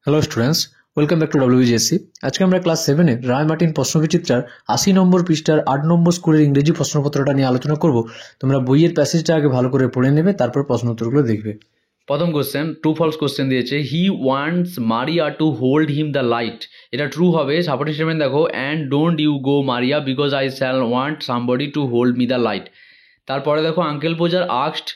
Hello students, welcome back to WBGSC. আজকে আমরা class 7-এর রায় Martin প্রশ্নবিচিত্রার 80 নম্বর পৃষ্ঠার 8 নম্বর স্কুলের ইংরেজি প্রশ্নপত্রটা নিয়ে আলোচনা করব। তোমরা বইয়ের প্যাসেজটা আগে ভালো করে পড়ে নেবে, তারপর প্রশ্ন উত্তরগুলো দেখবে। প্রথম কোশ্চেন ট্রু ফলস কোশ্চেন দিয়েছে। He wants Maria to hold him the light. এটা ট্রু হবে। সাপোর্টিং স্টেটমেন্ট দেখো, and don't you go Maria because I shall want somebody to hold me the light. তারপরে দেখো, uncle Podger asked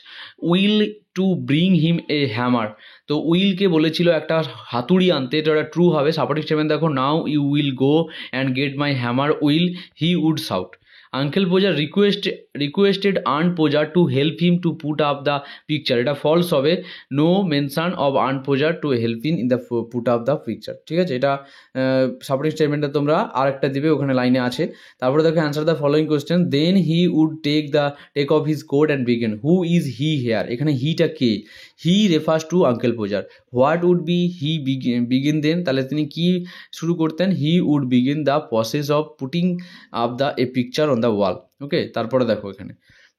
Will to bring him a hammer. তো উইলকে বলেছিল একটা হাতুড়ি আনতে, তো এটা ট্রু হবে। সাপোর্টিং স্টেটমেন্ট দেখো, now you will go and get my hammer will he would shout. Uncle Podger requested aunt Podger to help him to put up the picture. এটা ফলস হবে। No mention of aunt Podger to help in the put up the picture. ঠিক আছে, এটা supporting স্টেটমেন্টটা তোমরা আরেকটা দিবে, ওখানে লাইনে আছে। তারপরে দেখো, answer the following question. Then he would take off his coat and begin. Who is he here? এখানে হিটা কে? He refers to uncle Podger. What would be he begin then? তাহলে তিনি কি শুরু করতেন? He would begin the process of putting up the a picture on the wall. Okay, তারপরে দেখো এখানে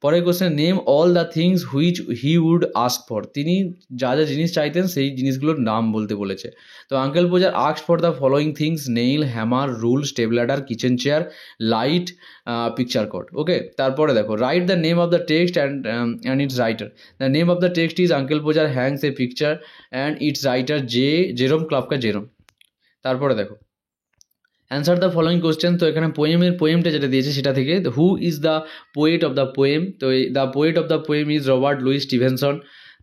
পরের question, name all the things which he would ask for. তিনি যা যা জিনিস চাইতেন সেই জিনিসগুলোর নাম বলতে বলেছে। তো uncle Podger ask for the following things: nail, hammer, rule, step ladder, kitchen chair, light, picture cord. Okay, তারপরে দেখো, write the name of the text and its writer. The name of the text is uncle Podger hangs a picture and its writer Jerome Klapka Jerome. তারপরে দেখো, answer the following question. তো এখানে পোয়েমটা যেটা দিয়েছে সেটা থেকে, who is the poet of the poem? তো the poet of the poem is Robert Louis Stevenson.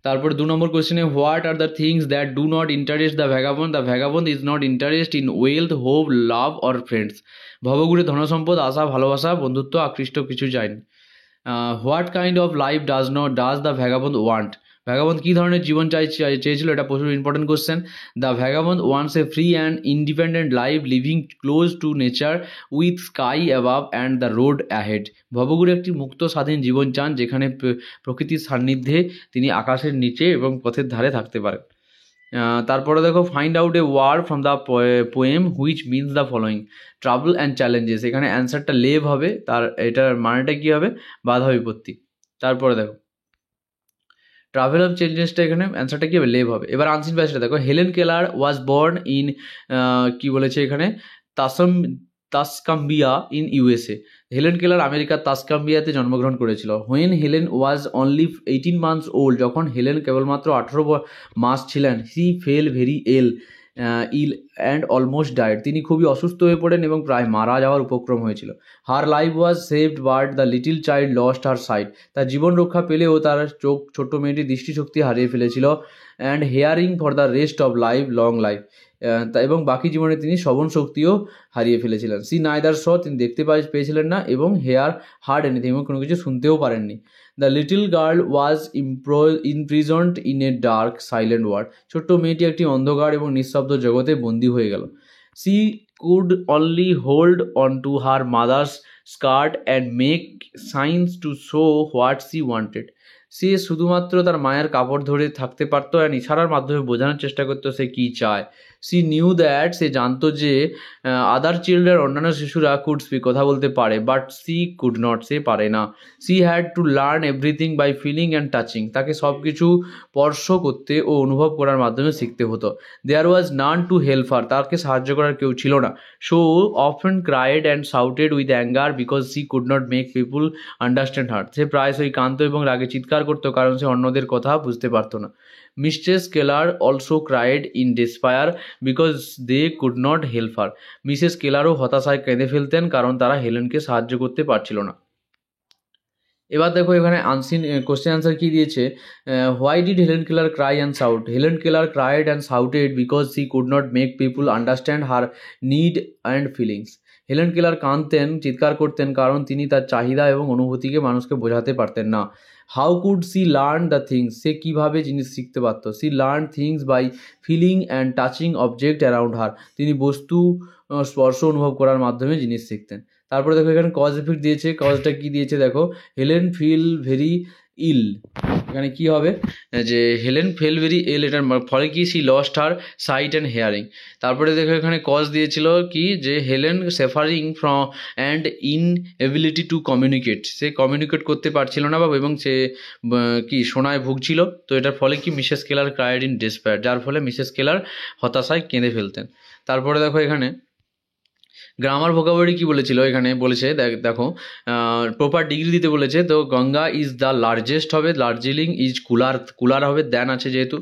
তারপর 2 নম্বর কোশ্চেনে, what are the things that do not interest the vagabond? The vagabond is not interest in wealth, hope, love or friends. ভবঘুরে ধনসম্পদ, আশা, ভালোবাসা, বন্ধুত্ব, আকৃষ্ট কিছু চায়নি। What kind of life does the vagabond want? Vagabond কী ধরনের জীবন চেয়েছিল? এটা প্রচুর important question. The vagabond wants a free and independent life living close to nature with sky above and the road ahead. ভবঘুরে একটি মুক্ত স্বাধীন জীবন চান, যেখানে প্রকৃতির সান্নিধ্যে তিনি আকাশের নিচে এবং পথের ধারে থাকতে পারেন। তারপরে দেখো, find out a word from the poem which means the following: trouble and challenges. এখানে অ্যান্সারটা লেভ হবে, এটার মানেটা কী হবে? বাধা বিপত্তি। তারপরে দেখো, ট্রাভেল অফ চেঞ্জেসটা এখানে অ্যান্সারটা কী হবে? লেভ হবে। এবার আনসিন প্যাসেজটা দেখো, Helen Keller was born in, কী বলেছে এখানে, Tuscumbia in USA. Helen Keller আমেরিকার তাসকাম্বিয়াতে জন্মগ্রহণ করেছিল। When Helen was only 18 months old. যখন হেলেন কেবলমাত্র 18 মাস ছিলেন, he fell very ill and almost died. তিনি খুবই অসুস্থ হয়ে পড়েন এবং প্রায় মারা যাওয়ার উপক্রম হয়েছিল। Her life was saved but the little child lost her sight. তার জীবন রক্ষা পেলেও তার ছোট্ট মেয়েটি দৃষ্টিশক্তি হারিয়ে ফেলেছিল। And hearing for the rest of life, long life. এবং বাকি জীবনে তিনি শ্রবণ শক্তিও হারিয়ে ফেলেছিলেন। সি নাইদার স, তিনি দেখতে পেয়েছিলেন না, এবং হেয়ার হার্ড এনিথিং, এবং কোনো কিছু শুনতেও পারেননি। The little girl was imprisoned in a dark silent world. ছোট্ট মেয়েটি একটি অন্ধকার এবং নিঃশব্দ জগতে বন্দী হয়ে গেল। She could only hold on to her mother's skirt and make signs to show what she wanted. সে শুধুমাত্র তার মায়ের কাপড় ধরে থাকতে পারতো, অ্যান্ড ইশারার মাধ্যমে বোঝানোর চেষ্টা করতো সে কী চায়। সি নিউ দ্যাট, সে জানতো যে আদার চিলড্রেন, অন্যান্য শিশুরা কুড স্পিক, কথা বলতে পারে, বাট সি কুড নট, সে পারে না। She had to learn everything by feeling and touching. তাকে সব কিছু স্পর্শ করতে ও অনুভব করার মাধ্যমে শিখতে হতো। দেয়ার ওয়াজ নান টু হেল্প হার, তাকে সাহায্য করার কেউ ছিল না। She often cried and shouted with anger because she could not make people understand her. সে প্রায়শই কাঁদতো এবং রাগে চিৎকার করতো, কারণ সে অন্যদের কথা বুঝতে পারতো না। Mistress Keller also cried in despair because they could not help her. Mrs কেলারও হতাশায় কেঁদে ফেলতেন, কারণ তারা হেলেনকে সাহায্য করতে পারছিল না। এবার দেখো এখানে আনসিন কোশ্চেন আনসার কী দিয়েছে। Why did Helen Keller cry and shout? Helen Keller cried and shouted because she could not make people understand her need and feelings. Helen Keller কাঁদতেন, চিৎকার করতেন, কারণ তিনি তার চাহিদা এবং অনুভূতিকে মানুষকে বোঝাতে পারতেন না। How could she learn the things? সে কীভাবে জিনিস শিখতে পারতো? She learn things by feeling and touching object around her. তিনি বস্তু স্পর্শ অনুভব করার মাধ্যমে জিনিস শিখতেন। তারপরে দেখো এখানে কজ ইফেক্ট দিয়েছে। কজটা কী দিয়েছে দেখো, হেলেন ফিল ভেরি ইল এখানে কি হবে যে হেলেন ফেল ভেরি এল, এটার ফলে কি she lost her sight and hearing. তারপরে দেখো এখানে কজ দিয়েছিল কি যে Helen suffering from and inability to communicate, সে কমিউনিকেট করতে পারছিল না এবং সে কি শোনায় ভুগছিল। তো এটার ফলে কি মিসেস কেলার ক্রাইড ইন ডেসপায়ার, যার ফলে মিসেস কেলার হতাশায় কেঁদে ফেলতেন। তারপরে দেখো এখানে গ্রামার ভোকাবুলারি কি বলেছিল, এখানে বলেছে দেখো প্রপার ডিগ্রি দিতে বলেছে। তো গঙ্গা ইজ দ্য লার্জেস্ট হবে, দার্জিলিং ইজ কুলার হবে, দেন আছে যেহেতু,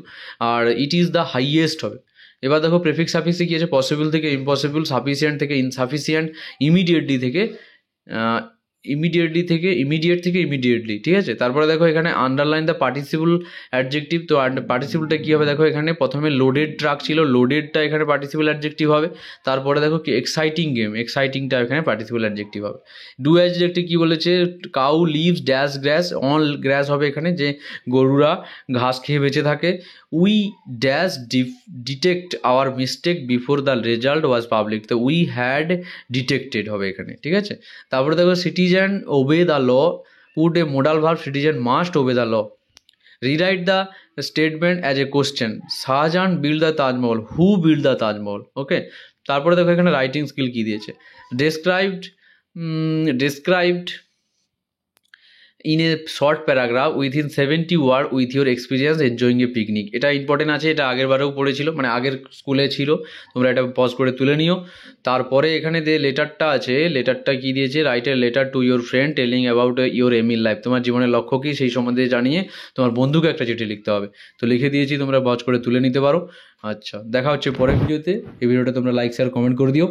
আর ইট ইজ দ্য হাইয়েস্ট হবে। এবার দেখো প্রেফিক্স সাফিক্সে কি আছে, পসিবল থেকে ইম্পসিবল, সাফিসিয়েন্ট থেকে ইনসাফিসিয়েন্ট, ইমিডিয়েটলি থেকে ইমিডিয়েটলি, ঠিক আছে। তারপরে দেখো এখানে আন্ডারলাইন দ্য পার্টিসিপল অ্যাডজেক্টিভ। তো পার্টিসিপলটা কী হবে, দেখো এখানে প্রথমে লোডেড ট্রাক ছিল, লোডেডটা এখানে পার্টিসিপল অ্যাডজেক্টিভ হবে। তারপরে দেখো কি এক্সাইটিং গেম, এক্সাইটিংটা এখানে পার্টিসিপল অ্যাডজেক্টিভ হবে। ডু অ্যাডজেক্টিভ কী বলেছে, cow lives dash grass, on grass হবে এখানে, যে গরুরা ঘাস খেয়ে বেঁচে থাকে। We dash detect our mistake before the result was public, তো উই হ্যাড ডিটেক্টেড হবে এখানে, ঠিক আছে। তারপরে দেখো citizen obey the law, put a modal verb, citizen must obey the law. Rewrite the statement as a question, Shah Jahan build the Taj Mahal, who build the Taj Mahal, okay. তারপরে দেখো এখানে রাইটিং স্কিল কী দিয়েছে, described in a short paragraph within 70 word with your experience enjoying a picnic. এটা important আছে, এটা আগের বারেও পড়েছিল, মানে আগের স্কুলে ছিল, তোমরা এটা পজ করে তুলে নিও। তারপরে এখানে যে লেটারটা আছে, লেটারটা কী দিয়েছে, write a letter to your friend telling about your aim in life, তোমার জীবনের লক্ষ্য কী সেই সম্বন্ধে জানিয়ে তোমার বন্ধুকে একটা চিঠি লিখতে হবে। তো লিখে দিয়েছি, তোমরা পজ করে তুলে নিতে পারো। আচ্ছা, দেখা হচ্ছে পরের ভিডিওতে। এই ভিডিওটা তোমরা লাইক শেয়ার কমেন্ট করে দিও।